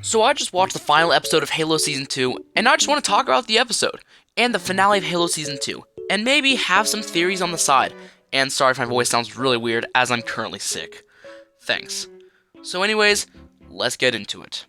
So I just watched the final episode of Halo Season 2, and I just want to talk about the episode, and the finale of Halo Season 2, and maybe have some theories on the side. And sorry if my voice sounds really weird, as I'm currently sick. Thanks. So anyways, let's get into it.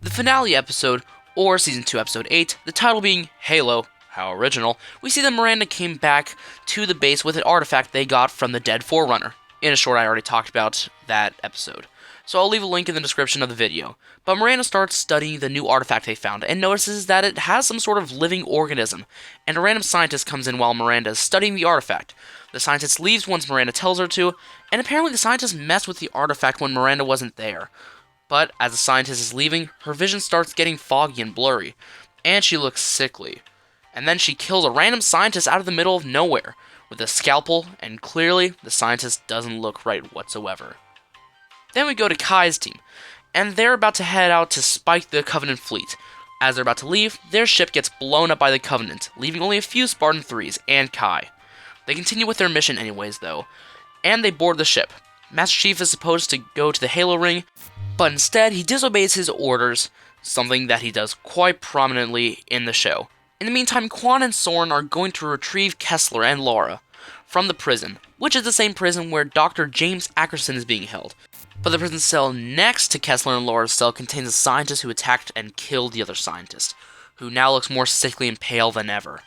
The finale episode, or Season 2 Episode 8, the title being Halo, how original, we see that Miranda came back to the base with an artifact they got from the dead Forerunner. In a short, I already talked about that episode, so I'll leave a link in the description of the video. But Miranda starts studying the new artifact they found, and notices that it has some sort of living organism, and a random scientist comes in while Miranda is studying the artifact. The scientist leaves once Miranda tells her to, and apparently the scientist messed with the artifact when Miranda wasn't there. But as the scientist is leaving, her vision starts getting foggy and blurry, and she looks sickly. And then she kills a random scientist out of the middle of nowhere with a scalpel, and clearly the scientist doesn't look right whatsoever. Then we go to Kai's team, and they're about to head out to spike the Covenant fleet. As they're about to leave, their ship gets blown up by the Covenant, leaving only a few Spartan 3s and Kai. They continue with their mission anyways though, and they board the ship. Master Chief is supposed to go to the Halo ring, but instead he disobeys his orders, something that he does quite prominently in the show. In the meantime, Quan and Soren are going to retrieve Kessler and Laera from the prison, which is the same prison where Dr. James Ackerson is being held. But the prison cell next to Kessler and Laura's cell contains a scientist who attacked and killed the other scientist, who now looks more sickly and pale than ever.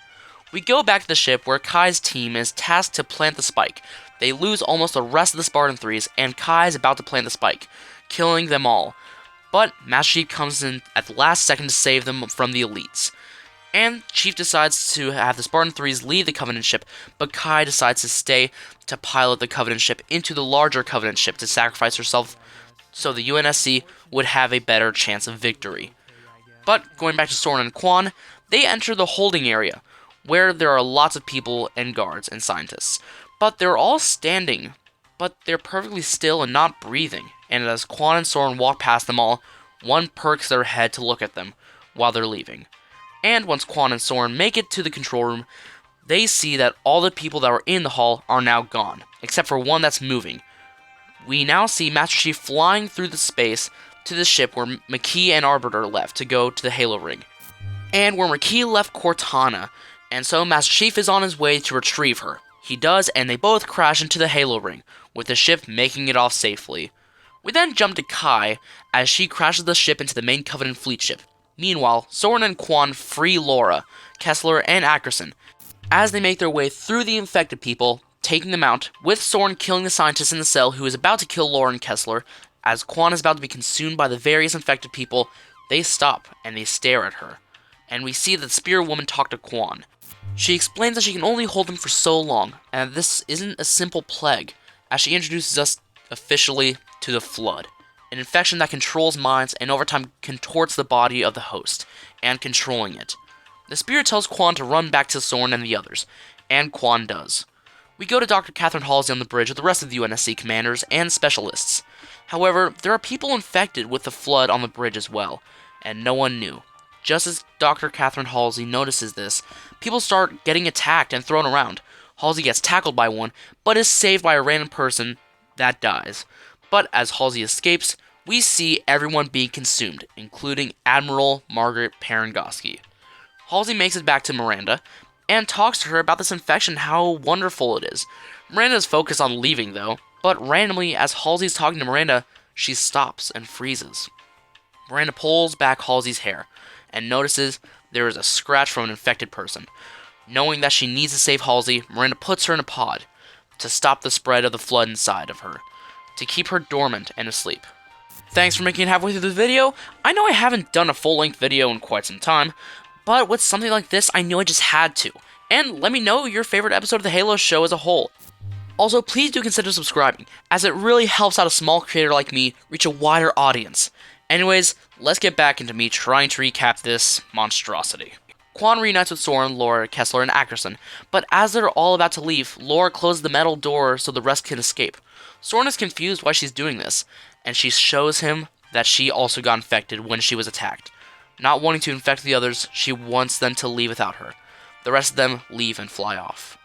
We go back to the ship where Kai's team is tasked to plant the spike. They lose almost the rest of the Spartan 3s, and Kai is about to plant the spike, killing them all. But Master Chief comes in at the last second to save them from the elites. And Chief decides to have the Spartan 3s leave the Covenant ship, but Kai decides to stay to pilot the Covenant ship into the larger Covenant ship to sacrifice herself so the UNSC would have a better chance of victory. But going back to Soren and Quan, they enter the holding area, where there are lots of people and guards and scientists. But they're all standing, but they're perfectly still and not breathing. And as Quan and Soren walk past them all, one perks their head to look at them while they're leaving. And once Quan and Soren make it to the control room, they see that all the people that were in the hall are now gone, except for one that's moving. We now see Master Chief flying through the space to the ship where McKee and Arbiter left to go to the Halo ring, and where McKee left Cortona, and so Master Chief is on his way to retrieve her. He does, and they both crash into the Halo ring, with the ship making it off safely. We then jump to Kai as she crashes the ship into the main Covenant fleet ship. Meanwhile, Soren and Quan free Laera, Kessler, and Ackerson as they make their way through the infected people, taking them out, with Soren killing the scientist in the cell who is about to kill Laera and Kessler. As Quan is about to be consumed by the various infected people, they stop and they stare at her. And we see that the Spirit Woman talk to Quan. She explains that she can only hold him for so long, and that this isn't a simple plague, as she introduces us officially to the Flood, an infection that controls minds and over time contorts the body of the host, and controlling it. The Spirit tells Quan to run back to Soren and the others, and Quan does. We go to Dr. Catherine Halsey on the bridge with the rest of the UNSC commanders and specialists. However, there are people infected with the Flood on the bridge as well, and no one knew. Just as Dr. Catherine Halsey notices this, people start getting attacked and thrown around. Halsey gets tackled by one, but is saved by a random person that dies. But as Halsey escapes, we see everyone being consumed, including Admiral Margaret Parangoski. Halsey makes it back to Miranda, and talks to her about this infection, how wonderful it is. Miranda is focused on leaving though, but randomly as Halsey's talking to Miranda, she stops and freezes. Miranda pulls back Halsey's hair, and notices there is a scratch from an infected person. Knowing that she needs to save Halsey, Miranda puts her in a pod to stop the spread of the Flood inside of her, to keep her dormant and asleep. Thanks for making it halfway through this video. I know I haven't done a full-length video in quite some time, but with something like this, I knew I just had to. And let me know your favorite episode of the Halo show as a whole. Also, please do consider subscribing, as it really helps out a small creator like me reach a wider audience. Anyways, let's get back into me trying to recap this monstrosity. Quan reunites with Soren, Laera, Kessler, and Ackerson, but as they're all about to leave, Laera closes the metal door so the rest can escape. Soren is confused why she's doing this, and she shows him that she also got infected when she was attacked. Not wanting to infect the others, she wants them to leave without her. The rest of them leave and fly off.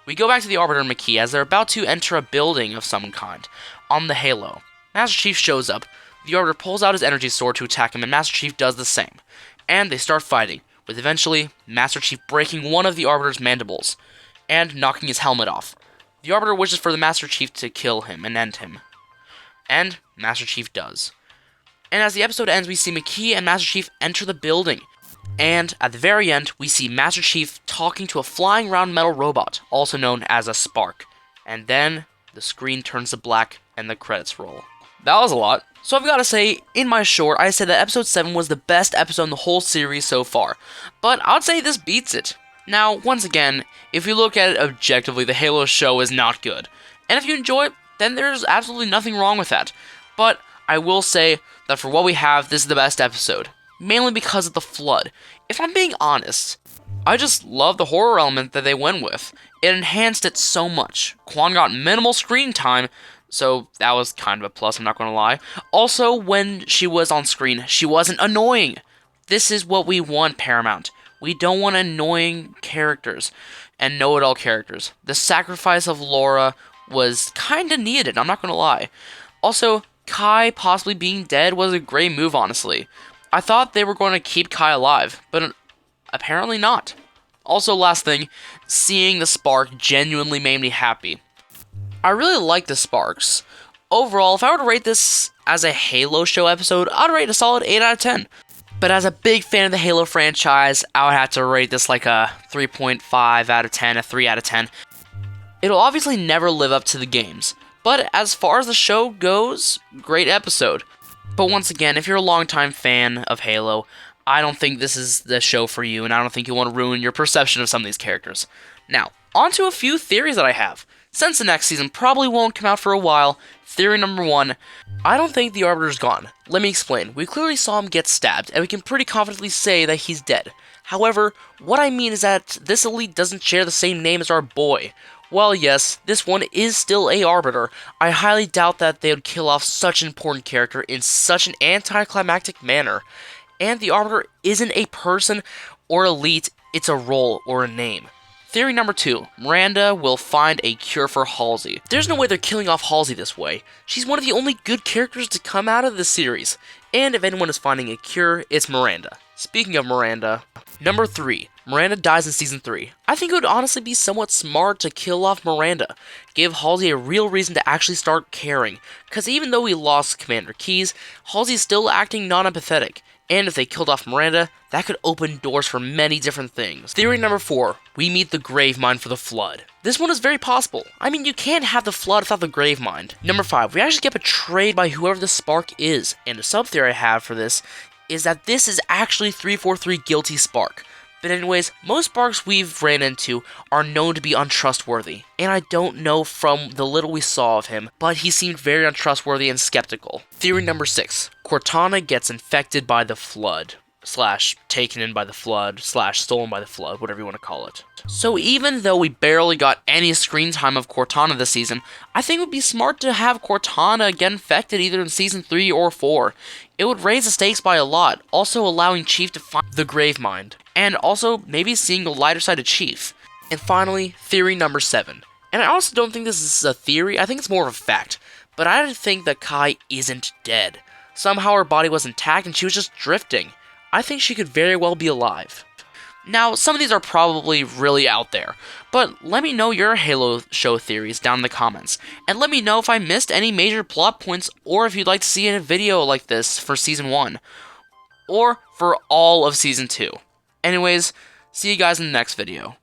We go back to the Arbiter and McKee as they're about to enter a building of some kind on the Halo. Master Chief shows up. The Arbiter pulls out his energy sword to attack him, and Master Chief does the same. And they start fighting, with eventually Master Chief breaking one of the Arbiter's mandibles and knocking his helmet off. The Arbiter wishes for the Master Chief to kill him and end him. And Master Chief does. And as the episode ends, we see McKee and Master Chief enter the building. And at the very end, we see Master Chief talking to a flying round metal robot, also known as a Spark. And then the screen turns to black and the credits roll. That was a lot. So I've got to say, in my short, I said that episode 7 was the best episode in the whole series so far. But I'd say this beats it. Now, once again, if you look at it objectively, the Halo show is not good. And if you enjoy it, then there's absolutely nothing wrong with that. But I will say that for what we have, this is the best episode. Mainly because of the flood. If I'm being honest, I just love the horror element that they went with. It enhanced it so much. Quan got minimal screen time, so that was kind of a plus, I'm not going to lie. Also, when she was on screen, she wasn't annoying. This is what we want, Paramount. We don't want annoying characters and know-it-all characters. The sacrifice of Laera was kind of needed, I'm not going to lie. Also, Kai possibly being dead was a great move, honestly. I thought they were going to keep Kai alive, but apparently not. Also, last thing, seeing the Spark genuinely made me happy. I really like the Sparks. Overall, if I were to rate this as a Halo show episode, I'd rate it a solid 8 out of 10. But as a big fan of the Halo franchise, I would have to rate this like a 3.5 out of 10, a 3 out of 10. It'll obviously never live up to the games, but as far as the show goes, great episode. But once again, if you're a longtime fan of Halo, I don't think this is the show for you, and I don't think you want to ruin your perception of some of these characters. Now, on to a few theories that I have. Since the next season probably won't come out for a while, theory number 1, I don't think the Arbiter's gone. Let me explain. We clearly saw him get stabbed, and we can pretty confidently say that he's dead. However, what I mean is that this elite doesn't share the same name as our boy. While yes, this one is still a Arbiter, I highly doubt that they would kill off such an important character in such an anticlimactic manner. And the Arbiter isn't a person or elite, it's a role or a name. Theory number 2, Miranda will find a cure for Halsey. There's no way they're killing off Halsey this way. She's one of the only good characters to come out of this series. And if anyone is finding a cure, it's Miranda. Speaking of Miranda, number 3, Miranda dies in Season 3. I think it would honestly be somewhat smart to kill off Miranda. Give Halsey a real reason to actually start caring. Because even though we lost Commander Keyes, Halsey's still acting non-empathetic. And if they killed off Miranda, that could open doors for many different things. Theory number 4, we meet the Gravemind for the Flood. This one is very possible. I mean, you can't have the Flood without the Gravemind. Number 5, we actually get betrayed by whoever the Spark is. And a sub-theory I have for this is that this is actually 343 Guilty Spark. But anyways, most Sparks we've ran into are known to be untrustworthy, and I don't know from the little we saw of him, but he seemed very untrustworthy and skeptical. Theory number 6, Cortana gets infected by the Flood, / taken in by the Flood, / stolen by the Flood, whatever you want to call it. So even though we barely got any screen time of Cortana this season, I think it would be smart to have Cortana get infected either in Season 3 or 4. It would raise the stakes by a lot, also allowing Chief to find the Gravemind, and also maybe seeing the lighter side of Chief. And finally, theory number 7. And I also don't think this is a theory, I think it's more of a fact, but I think that Kai isn't dead. Somehow her body was intact and she was just drifting. I think she could very well be alive. Now, some of these are probably really out there, but let me know your Halo show theories down in the comments, and let me know if I missed any major plot points, or if you'd like to see a video like this for Season 1, or for all of Season 2. Anyways, see you guys in the next video.